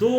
2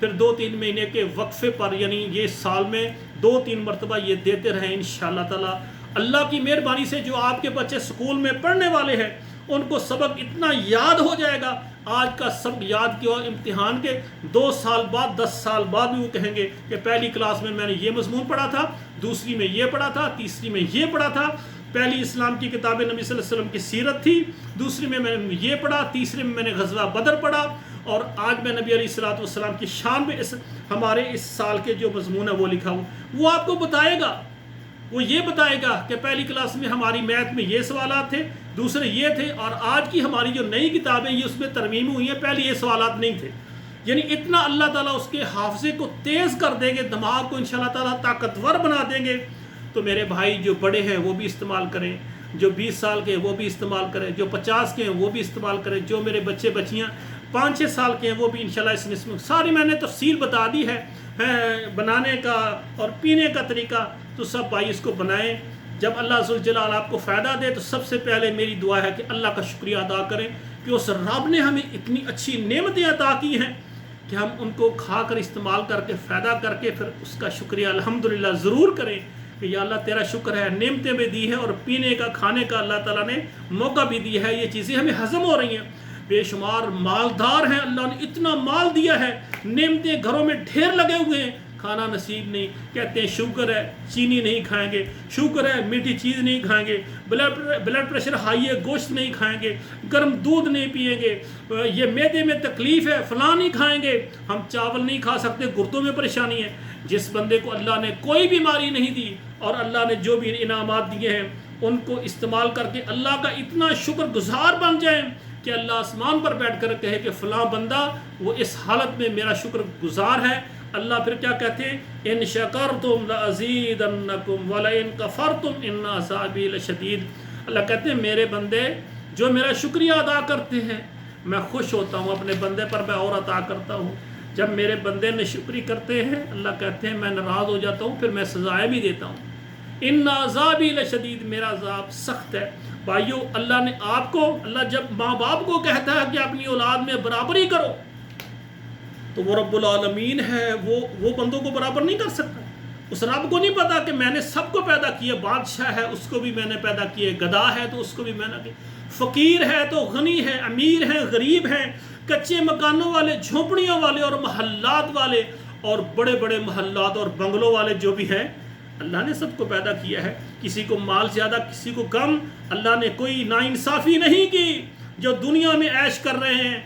پھر 2-3 مہینے کے وقفے پر، یعنی یہ سال میں 2-3 مرتبہ یہ دیتے رہیں انشاءاللہ تعالی۔ اللہ کی مہربانی سے جو آپ کے بچے سکول میں پڑھنے والے ہیں ان کو سبق اتنا یاد ہو جائے گا، آج کا سبق یاد کیا امتحان کے 2 سال بعد 10 سال بعد بھی وہ کہیں گے کہ پہلی کلاس میں نے یہ مضمون پڑھا تھا، دوسری میں یہ پڑھا تھا، تیسری میں یہ پڑھا تھا، پہلی اسلام کی کتاب نبی صلی اللہ علیہ وسلم کی سیرت تھی، دوسری میں نے یہ پڑھا، تیسری میں نے غزوہ بدر پڑھا، اور آج میں نبی علیہ السلام کی شان میں ہمارے اس سال کے جو مضمون ہے وہ لکھا ہوں۔ وہ آپ کو بتائے گا، وہ یہ بتائے گا کہ پہلی کلاس میں ہماری میتھ میں یہ سوالات تھے، دوسرے یہ تھے، اور آج کی ہماری جو نئی کتابیں یہ اس میں ترمیم ہوئی ہیں، پہلے یہ سوالات نہیں تھے۔ یعنی اتنا اللہ تعالیٰ اس کے حافظے کو تیز کر دیں گے، دماغ کو انشاءاللہ تعالیٰ طاقتور بنا دیں گے۔ تو میرے بھائی جو بڑے ہیں وہ بھی استعمال کریں، جو 20 سال کے ہیں وہ بھی استعمال کریں، جو 50 کے ہیں وہ بھی استعمال کریں، جو میرے بچے بچیاں 5-6 سال کے ہیں وہ بھی انشاءاللہ اس نصف میں ساری میں نے تفصیل بتا دی ہے بنانے کا اور پینے کا طریقہ۔ تو سب بھائی اس کو بنائیں، جب اللہ ذوالجلال آپ کو فائدہ دے تو سب سے پہلے میری دعا ہے کہ اللہ کا شکریہ ادا کریں کہ اس رب نے ہمیں اتنی اچھی نعمتیں عطا کی ہیں کہ ہم ان کو کھا کر استعمال کر کے فائدہ کر کے پھر اس کا شکریہ الحمدللہ ضرور کریں کہ یا اللہ تیرا شکر ہے، نعمتیں بھی دی ہیں اور پینے کا کھانے کا اللہ تعالیٰ نے موقع بھی دیا ہے، یہ چیزیں ہمیں ہضم ہو رہی ہیں۔ بے شمار مالدار ہیں، اللہ نے اتنا مال دیا ہے، نعمتیں گھروں میں ڈھیر لگے ہوئے ہیں، کھانا نصیب نہیں، کہتے ہیں شوگر ہے چینی نہیں کھائیں گے، شوگر ہے میٹھی چیز نہیں کھائیں گے، بلڈ پریشر ہائی ہے گوشت نہیں کھائیں گے، گرم دودھ نہیں پئیں گے، یہ معدے میں تکلیف ہے فلاں نہیں کھائیں گے، ہم چاول نہیں کھا سکتے، گردوں میں پریشانی ہے۔ جس بندے کو اللہ نے کوئی بیماری نہیں دی اور اللہ نے جو بھی انعامات دیے ہیں ان کو استعمال کر کے اللہ کا اتنا شکر گزار بن جائیں کہ اللہ آسمان پر بیٹھ کر کہے کہ فلاں بندہ وہ اس حالت میں میرا شکر گزار ہے۔ اللہ پھر کیا کہتے ہیں، ان شکرتم لازیدنکم ولئن کفرتم ان عذابی لشدید۔ اللہ کہتے ہیں میرے بندے جو میرا شکریہ ادا کرتے ہیں میں خوش ہوتا ہوں، اپنے بندے پر میں اور عطا کرتا ہوں۔ جب میرے بندے ناشکری کرتے ہیں اللہ کہتے ہیں میں ناراض ہو جاتا ہوں، پھر میں سزائیں بھی دیتا ہوں۔ ان عذابی لشدید، میرا عذاب سخت ہے۔ بھائیو اللہ نے آپ کو، اللہ جب ماں باپ کو کہتا ہے کہ اپنی اولاد میں برابری کرو تو وہ رب العالمین ہے، وہ بندوں کو برابر نہیں کر سکتا۔ اس رب کو نہیں پتا کہ میں نے سب کو پیدا کیا، بادشاہ ہے اس کو بھی میں نے پیدا کیا، گدھا ہے تو اس کو بھی میں نے کیا، فقیر ہے تو غنی ہے، امیر ہے غریب ہے، کچے مکانوں والے، جھونپڑیوں والے اور محلات والے اور بڑے بڑے محلات اور بنگلوں والے جو بھی ہیں، اللہ نے سب کو پیدا کیا ہے۔ کسی کو مال زیادہ کسی کو کم، اللہ نے کوئی ناانصافی نہیں کی۔ جو دنیا میں عیش کر رہے ہیں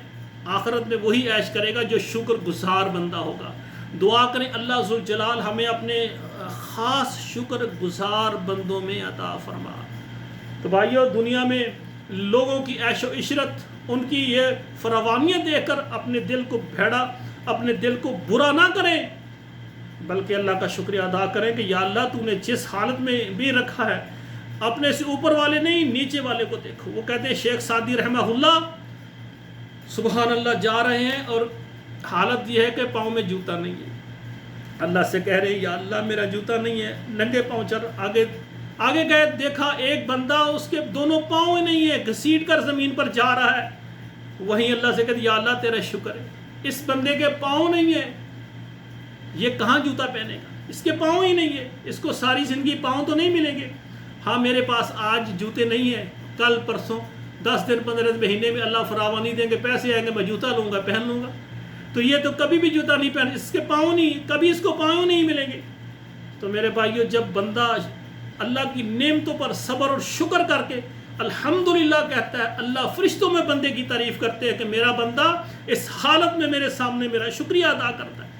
آخرت میں وہی عیش کرے گا جو شکر گزار بندہ ہوگا۔ دعا کریں اللہ ذوالجلال ہمیں اپنے خاص شکر گزار بندوں میں عطا فرما۔ تو بھائیو دنیا میں لوگوں کی عیش و عشرت، ان کی یہ فراوانیاں دیکھ کر اپنے دل کو بھیڑا، اپنے دل کو برا نہ کریں، بلکہ اللہ کا شکریہ ادا کریں کہ یا اللہ تو نے جس حالت میں بھی رکھا ہے، اپنے سے اوپر والے نہیں نیچے والے کو دیکھو۔ وہ کہتے ہیں شیخ سعدی رحمہ اللہ سبحان اللہ جا رہے ہیں اور حالت یہ ہے کہ پاؤں میں جوتا نہیں ہے، اللہ سے کہہ رہے ہیں یا اللہ میرا جوتا نہیں ہے، ننگے پاؤں چل، آگے گئے دیکھا ایک بندہ اس کے دونوں پاؤں ہی نہیں ہے، گھسیٹ کر زمین پر جا رہا ہے، وہیں اللہ سے کہتے یا اللہ تیرا شکر ہے، اس بندے کے پاؤں نہیں ہے، یہ کہاں جوتا پہنے گا، اس کے پاؤں ہی نہیں ہے، اس کو ساری زندگی پاؤں تو نہیں ملیں گے۔ ہاں میرے پاس آج جوتے نہیں ہیں، کل پرسوں 10 دن 15 مہینے میں اللہ فراوانی دیں گے، پیسے آئیں گے، میں جوتا لوں گا پہن لوں گا، تو یہ تو کبھی بھی جوتا نہیں پہن، اس کے پاؤں نہیں، کبھی اس کو پاؤں نہیں ملیں گے۔ تو میرے بھائیو جب بندہ اللہ کی نعمتوں پر صبر اور شکر کر کے الحمدللہ کہتا ہے، اللہ فرشتوں میں بندے کی تعریف کرتے ہیں کہ میرا بندہ اس حالت میں میرے سامنے میرا شکریہ ادا کرتا ہے۔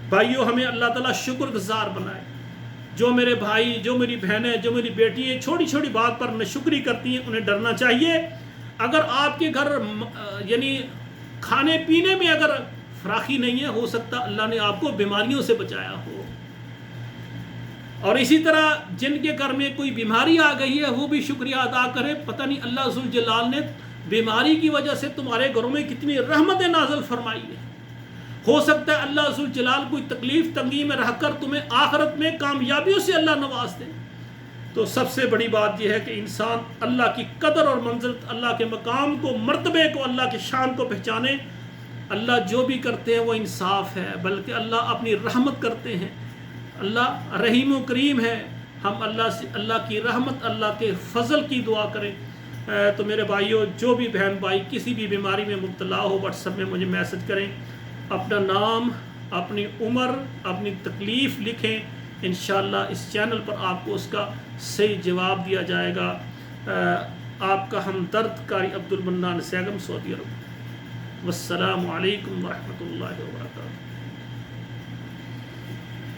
بھائیو ہمیں اللہ تعالیٰ شکر گزار بنائے۔ جو میرے بھائی، جو میری بہنیں، جو میری بیٹی ہیں چھوٹی چھوٹی بات پر ناشکری کرتی ہیں انہیں ڈرنا چاہیے۔ اگر آپ کے گھر یعنی کھانے پینے میں اگر فراخی نہیں ہے، ہو سکتا اللہ نے آپ کو بیماریوں سے بچایا ہو، اور اسی طرح جن کے گھر میں کوئی بیماری آ گئی ہے وہ بھی شکریہ ادا کرے، پتہ نہیں اللہ ذوالجلال نے بیماری کی وجہ سے تمہارے گھروں میں کتنی رحمتیں نازل فرمائی ہیں۔ ہو سکتا ہے اللہ ذوالجلال کوئی تکلیف تنگی میں رہ کر تمہیں آخرت میں کامیابیوں سے اللہ نواز دے۔ تو سب سے بڑی بات یہ ہے کہ انسان اللہ کی قدر اور منزلت، اللہ کے مقام کو، مرتبے کو، اللہ کی شان کو پہچانے، اللہ جو بھی کرتے ہیں وہ انصاف ہے، بلکہ اللہ اپنی رحمت کرتے ہیں، اللہ رحیم و کریم ہے۔ ہم اللہ سے اللہ کی رحمت، اللہ کے فضل کی دعا کریں۔ تو میرے بھائیوں، جو بھی بہن بھائی کسی بھی بیماری میں مبتلا ہو، واٹس ایپ میں مجھے میسج کریں، اپنا نام، اپنی عمر، اپنی تکلیف لکھیں، انشاءاللہ اس چینل پر آپ کو اس کا صحیح جواب دیا جائے گا۔ آپ کا ہمدرد قاری عبد المنان سیگم، سعودی عرب۔ والسلام علیکم ورحمۃ اللہ وبرکاتہ۔